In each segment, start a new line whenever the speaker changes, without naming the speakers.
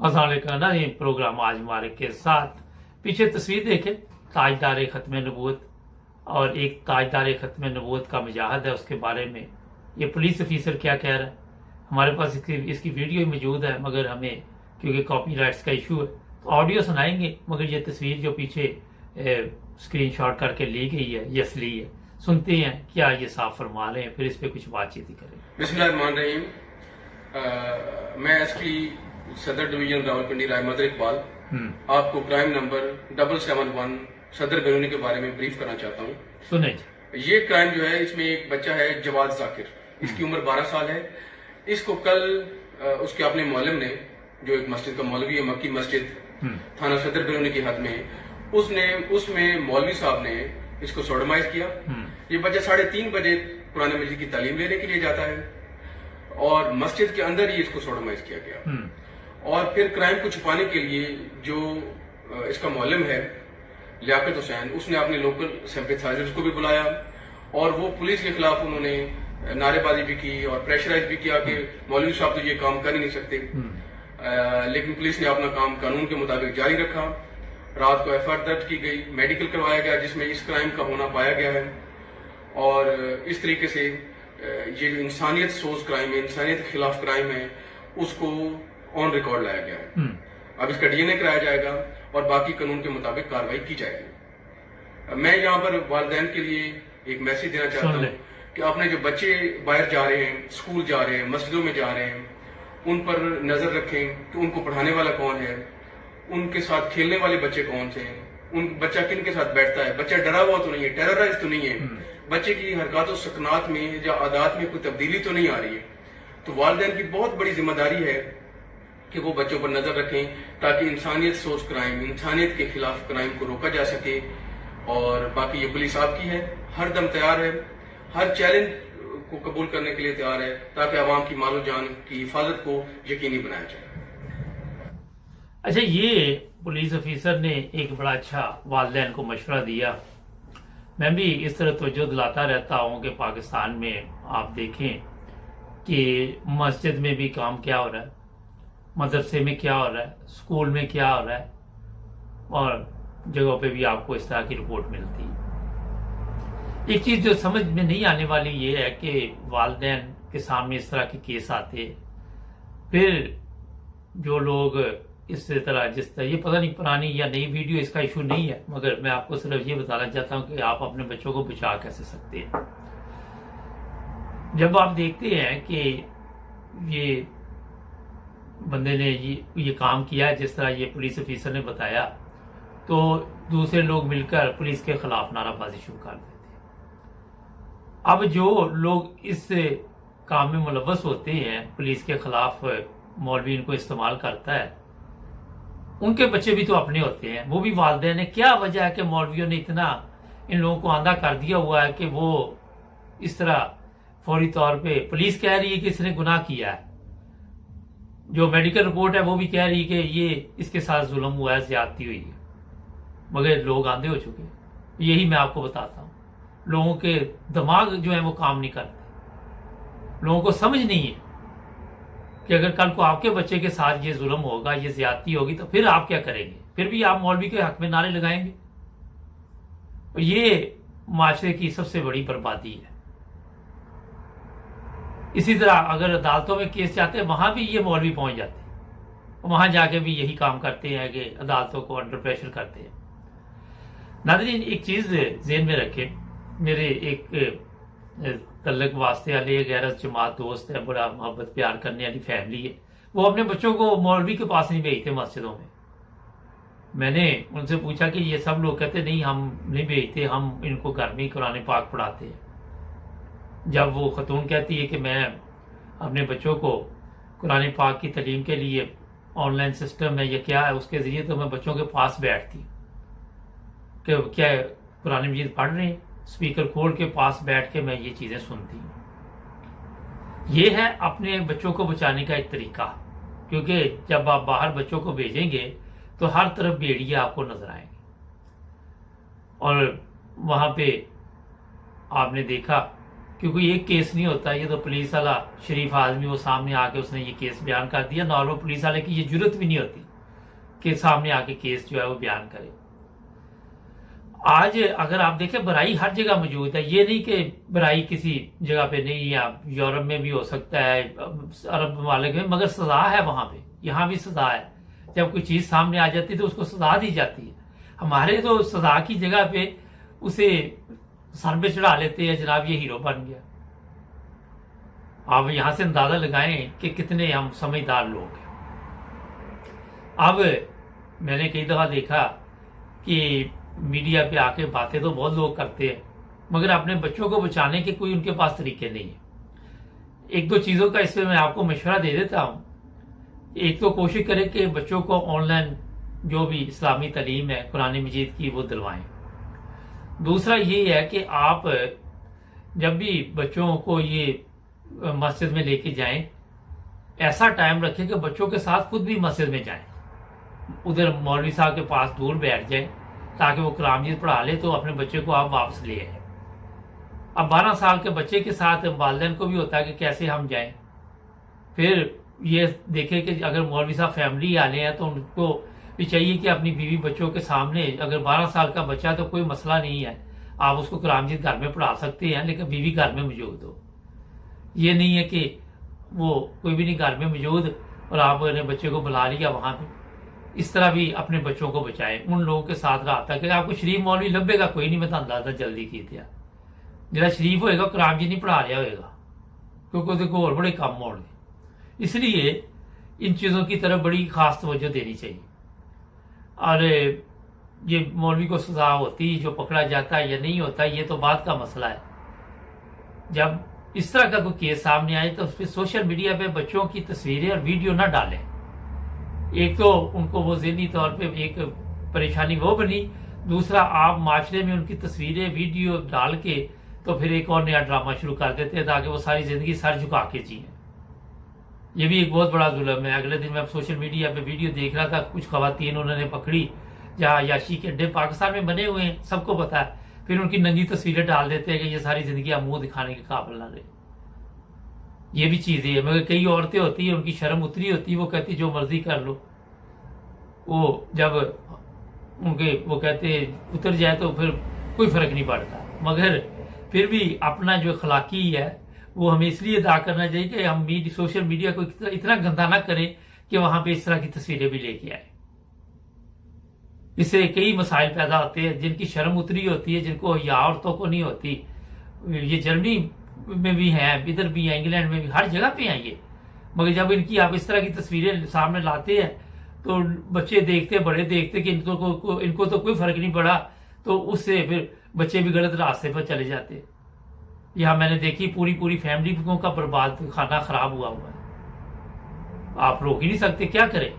अस्सलाम वालेकुम ना। ये प्रोग्राम आज हमारे के साथ पीछे तस्वीर देखें, ताजदार खत्म नबूवत और एक ताजदार खत्म नबूवत का मुजाहद है, उसके बारे में ये पुलिस ऑफिसर क्या कह रहा है। हमारे पास इसकी वीडियो मौजूद है, मगर हमें क्योंकि कॉपीराइट्स का इशू है तो ऑडियो सुनाएंगे, मगर ये तस्वीर जो पीछे स्क्रीनशॉट करके ली गई है ये असली है। सुनते हैं क्या ये साफ फरमा रहे हैं, फिर इस पे कुछ बातचीत ही करें।
बिस्मिल्लाहिर्रहमानिर्रहीम। मैं एसपी सदर डिवीजन रावलपिंडी रायमदर इकबाल आपको क्राइम नंबर 771 सदर बेरूनी के बारे में ब्रीफ करना चाहता हूँ।
सुने।
ये क्राइम जो है, इसमें एक बच्चा है जवाद जाकिर, इसकी उम्र 12 साल है। इसको कल उसके अपने मौलम ने, जो एक मस्जिद का मौलवी है, मक्की मस्जिद थाना सदर बेरूनी की हद में, उसमें मौलवी साहब ने इसको सोडोमाइज किया। ये बच्चा 3:30 बजे कुरान मजीद की तालीम लेने के लिए जाता है और मस्जिद के अंदर ही इसको सोडोमाइज किया गया। और फिर क्राइम को छुपाने के लिए जो इसका मौलम है लियाकत हुसैन, उसने अपने लोकल सिंपैथाइजर्स को भी बुलाया और वो पुलिस के खिलाफ उन्होंने नारेबाजी भी की और प्रेशराइज भी किया कि मौलवी साहब तो ये काम कर ही नहीं सकते। लेकिन पुलिस ने अपना काम कानून के मुताबिक जारी रखा। रात को एफआईआर दर्ज की गई, मेडिकल करवाया गया जिसमें इस क्राइम का होना पाया गया है। और इस तरीके से ये जो इंसानियत सोच क्राइम है, इंसानियत के खिलाफ क्राइम है, उसको ऑन रिकॉर्ड लाया गया है। अब इसका डीएनए कराया जाएगा और बाकी कानून के मुताबिक कार्रवाई की जाएगी। मैं यहाँ पर वालिदैन के लिए एक मैसेज देना चाहता हूँ कि अपने जो बच्चे बाहर जा रहे हैं, स्कूल जा रहे हैं, मस्जिदों में जा रहे हैं, उन पर नजर रखें कि उनको पढ़ाने वाला कौन है, उनके साथ खेलने वाले बच्चे कौन से हैं, उन बच्चा किन के साथ बैठता है, बच्चा डरा हुआ तो नहीं है, टेरराइज तो नहीं है, बच्चे की हरकत और सकनात में या आदात में कोई तब्दीली तो नहीं आ रही है। तो वालिदैन की बहुत बड़ी जिम्मेदारी है कि वो बच्चों पर नजर रखें ताकि इंसानियत सोच क्राइम, इंसानियत के खिलाफ क्राइम को रोका जा सके। और बाकी ये पुलिस आपकी है, हर दम तैयार है, हर चैलेंज को कबूल करने के लिए तैयार है ताकि आवाम की मालो जान की हिफाजत को यकीनी बनाया जाए।
अच्छा, ये पुलिस ऑफिसर ने एक बड़ा अच्छा वालिदैन को मशवरा दिया। मैं भी इस तरह तवज्जो दिलाता रहता हूँ कि पाकिस्तान में आप देखें कि मस्जिद में भी काम क्या हो रहा है, मदरसे में क्या हो रहा है, स्कूल में क्या हो रहा है, और जगहों पे भी आपको इस तरह की रिपोर्ट मिलती है। एक चीज जो समझ में नहीं आने वाली ये है कि वालिदैन के सामने इस तरह के केस आते हैं, फिर जो लोग इस तरह ये पता नहीं पुरानी या नई वीडियो, इसका इशू नहीं है, मगर मैं आपको सिर्फ ये बताना चाहता हूं कि आप अपने बच्चों को बचा कैसे सकते हैं। जब आप देखते हैं कि ये बंदे ने ये काम किया है जिस तरह ये पुलिस ऑफिसर ने बताया, तो दूसरे लोग मिलकर पुलिस के खिलाफ नाराबाजी शुरू कर देते हैं। अब जो लोग इस काम में मुलव्वस होते हैं, पुलिस के खिलाफ मौलवी इनको इस्तेमाल करता है, उनके बच्चे भी तो अपने होते हैं, वो भी वालिदैन है। क्या वजह है कि मौलवियों ने इतना इन लोगों को आंधा कर दिया हुआ है कि वो इस तरह फौरी तौर पे पुलिस कह रही है कि इसने गुनाह किया है, जो मेडिकल रिपोर्ट है वो भी कह रही है कि ये इसके साथ जुल्म हुआ है, ज्यादती हुई है, मगर लोग आंधे हो चुके हैं। यही मैं आपको बताता हूं, लोगों के दिमाग जो है वो काम नहीं करते। लोगों को समझ नहीं है कि अगर कल को आपके बच्चे के साथ ये जुल्म होगा, ये ज्यादती होगी, तो फिर आप क्या करेंगे? फिर भी आप मौलवी के हक में नारे लगाएंगे। और ये माशरे की सबसे बड़ी बर्बादी है। इसी तरह अगर अदालतों में केस जाते हैं, वहां भी ये मौलवी पहुंच जाते हैं, वहां जाके भी यही काम करते हैं कि अदालतों को अंडर प्रेशर करते हैं। नाज़रीन, एक चीज ज़हन में रखें, मेरे एक तल्लक वास्ते वाले गैरत जमात दोस्त है, बड़ा मोहब्बत प्यार करने वाली फैमिली है, वो अपने बच्चों को मौलवी के पास नहीं भेजते मस्जिदों में। मैंने उनसे पूछा कि ये सब लोग कहते नहीं, हम नहीं भेजते, हम इनको घर में ही कुरान पाक पढ़ाते हैं। जब वो खतून कहती है कि मैं अपने बच्चों को कुरान पाक की तालीम के लिए ऑनलाइन सिस्टम है या क्या है, उसके जरिए तो मैं बच्चों के पास बैठती हूँ कि क्या कुरान मजीद पढ़ रहे हैं, स्पीकर खोल के पास बैठ के मैं ये चीजें सुनती हूँ। ये है अपने बच्चों को बचाने का एक तरीका, क्योंकि जब आप बाहर बच्चों को भेजेंगे तो हर तरफ भेड़िए आपको नजर आएंगे। और वहां पे आपने देखा क्योंकि एक केस नहीं होता, ये तो पुलिस वाला शरीफ आदमी वो सामने आके उसने ये केस बयान कर दिया। नॉर्मल पुलिस वाले की ये जरूरत भी नहीं होती कि सामने आके केस जो है वो बयान करे। आज अगर आप देखें बुराई हर जगह मौजूद है, ये नहीं कि बुराई किसी जगह पे नहीं है, यूरोप में भी हो सकता है, अरब ममालिक में, मगर सजा है वहां पे, यहाँ भी सजा है। जब कोई चीज सामने आ जाती है तो उसको सजा दी जाती है। हमारे तो सजा की जगह पे उसे सर पे चढ़ा लेते हैं, जनाब ये हीरो बन गया। आप यहां से अंदाजा लगाएं कि कितने हम समझदार लोग हैं। अब मैंने कई दफा देखा कि मीडिया पे आके बातें तो बहुत लोग करते हैं, मगर अपने बच्चों को बचाने के कोई उनके पास तरीके नहीं है। एक दो चीजों का इसमें मैं आपको मशवरा दे देता हूं। एक तो कोशिश करें कि बच्चों को ऑनलाइन जो भी इस्लामी तालीम है कुरान मजीद की वो दिलवाएं। दूसरा ये है कि आप जब भी बच्चों को ये मस्जिद में लेके जाएं, ऐसा टाइम रखें कि बच्चों के साथ खुद भी मस्जिद में जाएं, उधर मौलवी साहब के पास दूर बैठ जाएं ताकि वो कुरान मजीद पढ़ा ले, तो अपने बच्चे को आप वापस ले आए। अब 12 साल के बच्चे के साथ वालिदैन को भी होता है कि कैसे हम जाएं। फिर ये देखें कि अगर मौलवी साहब फैमिली वाले हैं तो उनको भी चाहिए कि अपनी बीवी बच्चों के सामने, अगर 12 साल का बच्चा तो कोई मसला नहीं है, आप उसको कुरान मजीद घर में पढ़ा सकते हैं, लेकिन बीवी घर में मौजूद हो। ये नहीं है कि वो कोई भी नहीं घर में मौजूद और आपने बच्चे को बुला लिया वहां पे। इस तरह भी अपने बच्चों को बचाएं, उन लोगों के साथ रहा कि आपको शरीफ मौलवी लभेगा कोई नहीं, मैं अंदाजा जल्दी की दिया जरा शरीफ होएगा कुरान मजीद नहीं पढ़ा रहा होगा, क्योंकि उसको और बड़े काम होंगे। इसलिए इन चीजों की तरफ बड़ी खास तवज्जो देनी चाहिए। और ये मौलवी को सजा होती जो पकड़ा जाता है या नहीं होता, ये तो बात का मसला है। जब इस तरह का कोई केस सामने आए तो फिर सोशल मीडिया पे बच्चों की तस्वीरें और वीडियो ना डालें। एक तो उनको वो ज़हनी तौर पे एक परेशानी वो बनी, दूसरा आप माशरे में उनकी तस्वीरें वीडियो डाल के तो फिर एक और नया ड्रामा शुरू कर देते हैं ताकि वो सारी जिंदगी सर झुका के जिए। ये भी एक बहुत बड़ा जुल्म है। अगले दिन मैं सोशल मीडिया पे वीडियो देख रहा था, कुछ खवातीन उन्होंने पकड़ी जहाँ याशी के अड्डे पाकिस्तान में बने हुए हैं, सबको पता है, फिर उनकी नंगी तस्वीरें डाल देते हैं कि ये सारी जिंदगी आप मुंह दिखाने के काबिल ना रहे। ये भी चीजें है, मगर कई औरतें होती है उनकी शर्म उतरी होती है, वो कहती जो मर्जी कर लो। वो जब उनके वो कहते उतर जाए तो फिर कोई फर्क नहीं पड़ता, मगर फिर भी अपना जो अखलाकी है वो हमें इसलिए अदा करना चाहिए कि हम सोशल मीडिया को इतना गंदा ना करें कि वहां पे इस तरह की तस्वीरें भी लेके आए। इससे कई मसाइल पैदा होते हैं, जिनकी शर्म उतरी होती है, जिनको या औरतों को नहीं होती। ये जर्मनी में भी है, इधर भी है, इंग्लैंड में भी, हर जगह पे हैं ये। मगर जब इनकी आप इस तरह की तस्वीरें सामने लाते हैं तो बच्चे देखते, बड़े देखते कि इनको तो कोई फर्क नहीं पड़ा, तो उससे फिर बच्चे भी गलत रास्ते पर चले जाते। यहां मैंने देखी पूरी फैमिली का बर्बाद खाना खराब हुआ है। आप रोक ही नहीं सकते, क्या करें।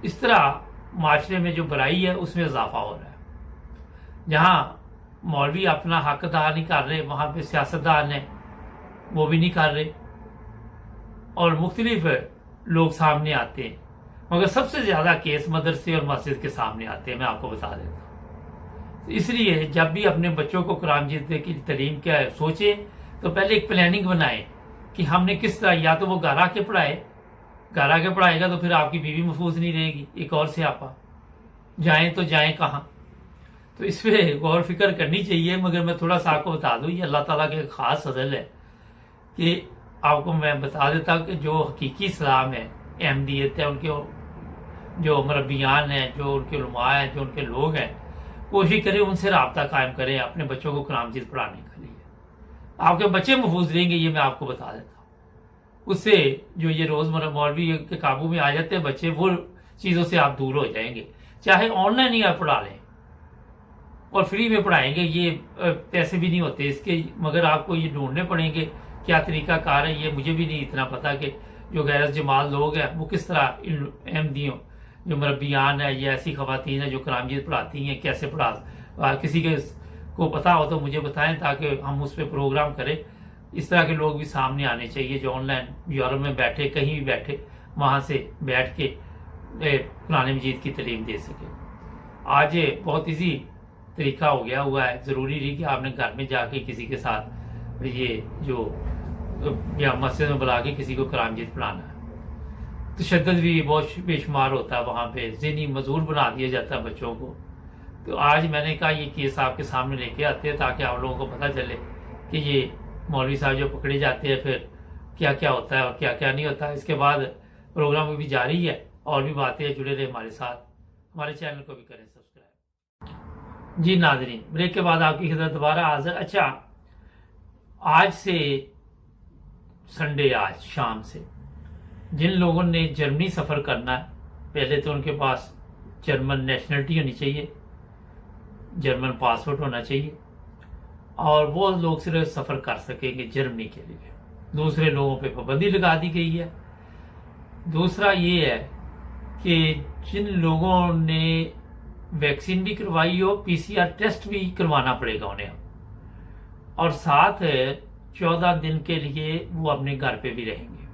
इस तरह माशरे में जो बुराई है उसमें इजाफा हो रहा है। जहां मौलवी अपना हक अदा नहीं कर रहे, वहां पे सियासतदान है वो भी नहीं कर रहे, और मुख्तलिफ लोग सामने आते हैं। मगर सबसे ज्यादा केस मदरसे और मस्जिद के सामने आते हैं, मैं आपको बता देता हूं। इसलिए जब भी अपने बच्चों को कुरान मजीद की तालीम क्या है सोचे तो पहले एक प्लानिंग बनाए कि हमने किस तरह, या तो वो घर आके पढ़ाए, घर आके पढ़ाएगा तो फिर आपकी बीवी महफूज नहीं रहेगी, एक और स्यापा, जाएं तो जाएं कहां। तो इस पे गौर फिक्र करनी चाहिए। मगर मैं थोड़ा सा आपको बता दूं, ये अल्लाह ताला के खास फजल है कि आपको मैं बता देता हूं कि जो हकीकी इस्लाम है, अहमदियत है, उनके जो मरबियान हैं, जो उनके उलमा हैं, जो उनके लोग हैं, कोशिश करें उनसे राब्ता कायम करें अपने बच्चों को कुरान मजीद पढ़ाने के लिए। आपके बच्चे महफूज रहेंगे, ये मैं आपको बता देता हूँ। उससे जो ये रोजमर्रा मौलवी के काबू में आ जाते हैं बच्चे, वो चीजों से आप दूर हो जाएंगे। चाहे ऑनलाइन ही आप पढ़ा लें और फ्री में पढ़ाएंगे, ये पैसे भी नहीं होते इसके, मगर आपको ये ढूंढने पड़ेंगे क्या तरीका कार है। ये मुझे भी नहीं इतना पता कि जो गैर जमाल लोग हैं वो किस तरह इन अहमदियों जो मरबियान है या ऐसी खवातीन है जो कुरान मजीद पढ़ाती हैं कैसे पढ़ा, किसी के को पता हो तो मुझे बताएं ताकि हम उस पर प्रोग्राम करें। इस तरह के लोग भी सामने आने चाहिए जो ऑनलाइन यूरोप में बैठे, कहीं भी बैठे, वहां से बैठ के कुरान मजीद की तालीम दे सके। आज बहुत ईजी तरीका हो गया हुआ है, जरूरी नहीं कि आपने घर में जाके किसी के साथ ये जो या मस्जिद में बुला के किसी को करामजीत बनाना है। तशद्दुद भी बहुत बेशुमार होता है वहाँ पे, ज़हनी मजदूर बना दिया जाता है बच्चों को। तो आज मैंने कहा ये केस आपके सामने लेके आते हैं ताकि आप लोगों को पता चले कि ये मौलवी साहब जो पकड़े जाते हैं फिर क्या क्या होता है और क्या क्या नहीं होता। इसके बाद प्रोग्राम भी जारी है और भी बातें जुड़े रहे हमारे साथ, हमारे चैनल को भी करें सब्सक्राइब। जी नाज़रीन, ब्रेक के बाद आपकी खिदमत दोबारा हाजिर। अच्छा, आज से संडे, आज शाम से जिन लोगों ने जर्मनी सफ़र करना है, पहले तो उनके पास जर्मन नेशनलिटी होनी चाहिए, जर्मन पासपोर्ट होना चाहिए और वो लोग सिर्फ सफ़र कर सकेंगे जर्मनी के लिए। दूसरे लोगों पे पाबंदी लगा दी गई है। दूसरा ये है कि जिन लोगों ने वैक्सीन भी करवाई हो, पीसीआर टेस्ट भी करवाना पड़ेगा उन्हें, और साथ 14 दिन के लिए वो अपने घर पे भी रहेंगे।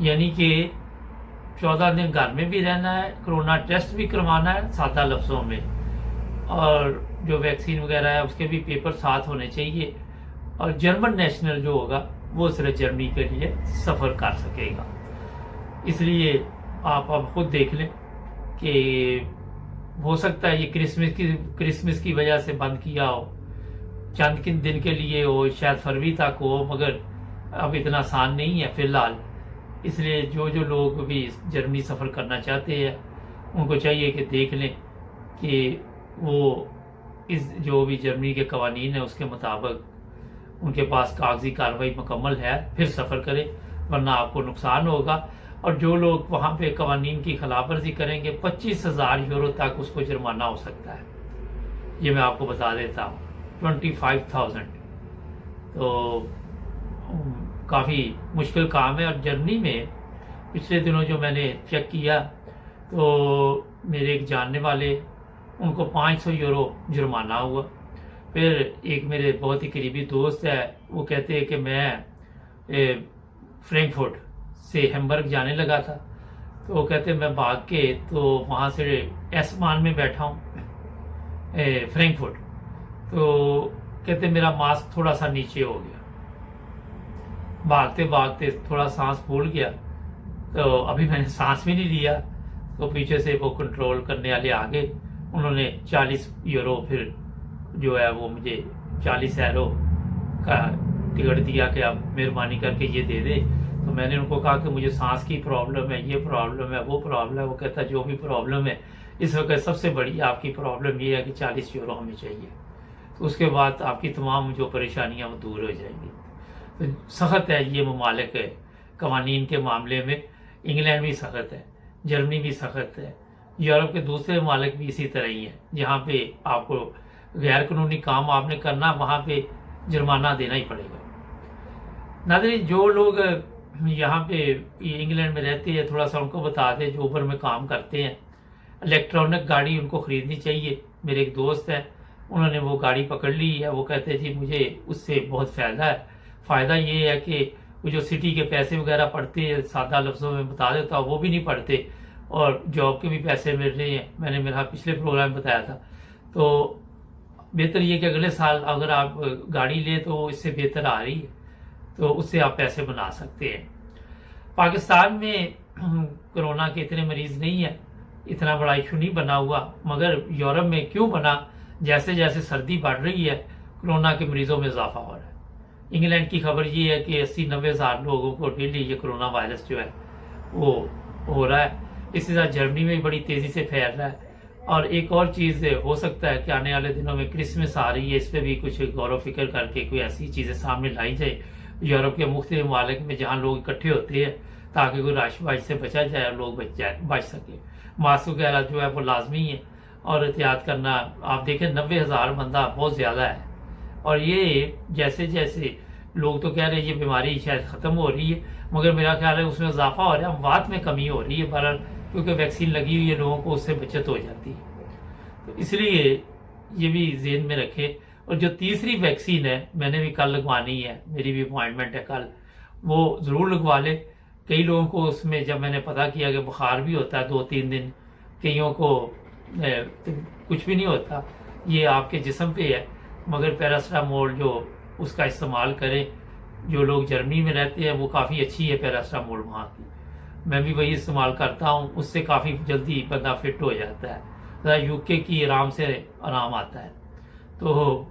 यानी कि 14 दिन घर में भी रहना है, कोरोना टेस्ट भी करवाना है सादा लफ्ज़ों में, और जो वैक्सीन वगैरह है उसके भी पेपर साथ होने चाहिए। और जर्मन नेशनल जो होगा वो सिर्फ जर्मनी के लिए सफ़र कर सकेगा। इसलिए आप अब खुद देख लें कि हो सकता है ये क्रिसमस की वजह से बंद किया हो, चंद किन दिन के लिए हो, शायद फरवरी तक हो, मगर अब इतना आसान नहीं है फिलहाल। इसलिए जो जो लोग भी जर्मनी सफ़र करना चाहते हैं उनको चाहिए कि देख लें कि वो इस जो भी जर्मनी के कवानीन है उसके मुताबिक उनके पास कागजी कार्रवाई मुकम्मल है, फिर सफ़र करें, वरना आपको नुकसान होगा। और जो लोग वहाँ पे कवानीन की खिलाफ वर्जी करेंगे 25,000 यूरो तक उसको जुर्माना हो सकता है। ये मैं आपको बता देता हूँ, 25,000। तो काफ़ी मुश्किल काम है। और जर्मनी में पिछले दिनों जो मैंने चेक किया तो मेरे एक जानने वाले, उनको 500 यूरो जुर्माना हुआ। फिर एक मेरे बहुत ही करीबी दोस्त है, वो कहते हैं कि मैं फ्रैंकफर्ट से हैम्बर्ग जाने लगा था, तो वो कहते मैं भाग के तो वहाँ से एस मान में बैठा हूँ फ्रैंकफर्ट, तो कहते मेरा मास्क थोड़ा सा नीचे हो गया, भागते भागते थोड़ा सांस फूल गया, तो अभी मैंने सांस भी नहीं लिया, तो पीछे से वो कंट्रोल करने वाले आ गए। उन्होंने 40 यूरो फिर जो है वो मुझे 40 यूरो का टिकट दिया कि आप मेहरबानी करके ये दे दे। तो मैंने उनको कहा कि मुझे सांस की प्रॉब्लम है, ये प्रॉब्लम है, वो प्रॉब्लम है। वो कहता जो भी प्रॉब्लम है, इस वक्त सबसे बड़ी आपकी प्रॉब्लम ये है कि 40 यूरो हमें चाहिए, तो उसके बाद आपकी तमाम जो परेशानियां वो दूर हो जाएंगी। तो सख्त है ये ममालिक कवानीन के मामले में। इंग्लैंड भी सख्त है, जर्मनी भी सख्त है, यूरोप के दूसरे ममालिक भी इसी तरह ही है। जहाँ पे आपको गैर कानूनी काम आपने करना, वहाँ पे जुर्माना देना ही पड़ेगा। नाज़रीन, जो लोग यहाँ पे इंग्लैंड में रहते हैं, थोड़ा सा उनको बता दें, जो ऊबर में काम करते हैं, इलेक्ट्रॉनिक गाड़ी उनको खरीदनी चाहिए। मेरे एक दोस्त है, उन्होंने वो गाड़ी पकड़ ली है। वो कहते जी मुझे उससे बहुत फ़ायदा है। फ़ायदा ये है कि वो जो सिटी के पैसे वगैरह पड़ते हैं, सादा लफ्ज़ों में बता देता हूँ, वो भी नहीं पड़ते, और जॉब के भी पैसे मिल रहे हैं। मैंने मेरा पिछले प्रोग्राम में बताया था। तो बेहतर ये कि अगले साल अगर आप गाड़ी ले तो इससे बेहतर आ रही है, तो उससे आप पैसे बना सकते हैं। पाकिस्तान में कोरोना के इतने मरीज नहीं है, इतना बड़ा इशू नहीं बना हुआ, मगर यूरोप में क्यों बना, जैसे जैसे सर्दी बढ़ रही है कोरोना के मरीजों में इजाफा हो रहा है। इंग्लैंड की खबर ये है कि 80-90 हज़ार लोगों को डेली ये कोरोना वायरस जो है वो हो रहा है। इसी तरह जर्मनी में भी बड़ी तेज़ी से फैल रहा है। और एक और चीज़ हो सकता है कि आने वाले दिनों में क्रिसमस आ रही है, इस पर भी कुछ गौर फिक्र करके कोई ऐसी चीज़ें सामने लाई जाए यूरोप के मुख्तलिफ ममालिक में, जहाँ लोग इकट्ठे होते हैं, ताकि कोई रश वश से बचा जाए और लोग बच सके। मास्क वगैरह जो है वो लाजमी है, और एहतियात करना। आप देखें 90,000 बंदा बहुत ज़्यादा है, और ये जैसे जैसे लोग तो कह रहे हैं ये बीमारी शायद ख़त्म हो रही है, मगर मेरा ख्याल है उसमें इजाफा हो रहा है, अमवात में कमी हो रही है बहरहाल, क्योंकि वैक्सीन लगी हुई है, लोगों को उससे बचत हो जाती है। तो इसलिए ये भी ज़हन में रखें। और जो तीसरी वैक्सीन है, मैंने भी कल लगवानी है, मेरी भी अपॉइंटमेंट है कल, वो ज़रूर लगवा ले। कई लोगों को उसमें जब मैंने पता किया कि बुखार भी होता है 2-3 दिन, कईयों को तो कुछ भी नहीं होता, ये आपके जिस्म पे है, मगर पैरासिटामोल जो उसका इस्तेमाल करें। जो लोग जर्मनी में रहते हैं वो काफ़ी अच्छी है पैरास्टामोल वहाँ की, मैं भी वही इस्तेमाल करता हूँ, उससे काफ़ी जल्दी बंदा फिट हो जाता है। यूके की आराम से आराम आता है। तो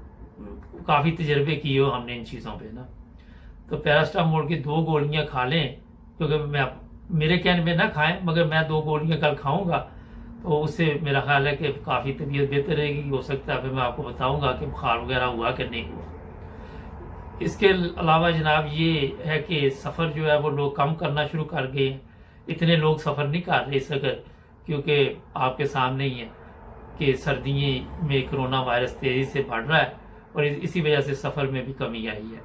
काफ़ी तजर्बे किए हो हमने इन चीज़ों पे ना। तो पैरास्टामोल की 2 गोलियां खा लें, क्योंकि मेरे कहने में ना खाएं, मगर मैं 2 गोलियां कल खाऊंगा तो उससे मेरा ख्याल है कि काफ़ी तबीयत बेहतर रहेगी। हो सकता है फिर मैं आपको बताऊंगा कि बुखार वगैरह हुआ कि नहीं हुआ। इसके अलावा जनाब ये है कि सफ़र जो है वो लोग कम करना शुरू कर गए हैं। इतने लोग सफ़र नहीं कर रहे इस वक्त, क्योंकि आपके सामने ही है कि सर्दियों में कोरोना वायरस तेज़ी से बढ़ रहा है और इसी वजह से सफ़र में भी कमी आई है।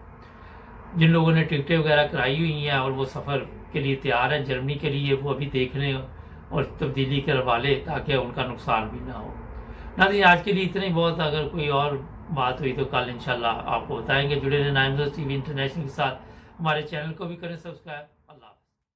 जिन लोगों ने टिकटें वगैरह कराई हुई हैं और वो सफ़र के लिए तैयार हैं जर्मनी के लिए, वो अभी देख लें और तब्दीली करवा ले ताकि उनका नुकसान भी ना हो। नाज़रीन, आज के लिए इतना ही बहुत। अगर कोई और बात हुई तो कल इंशाल्लाह आपको बताएंगे। जुड़े रहें 9 न्यूज़ टीवी इंटरनेशनल के साथ। हमारे चैनल को भी करें सब्सक्राइब।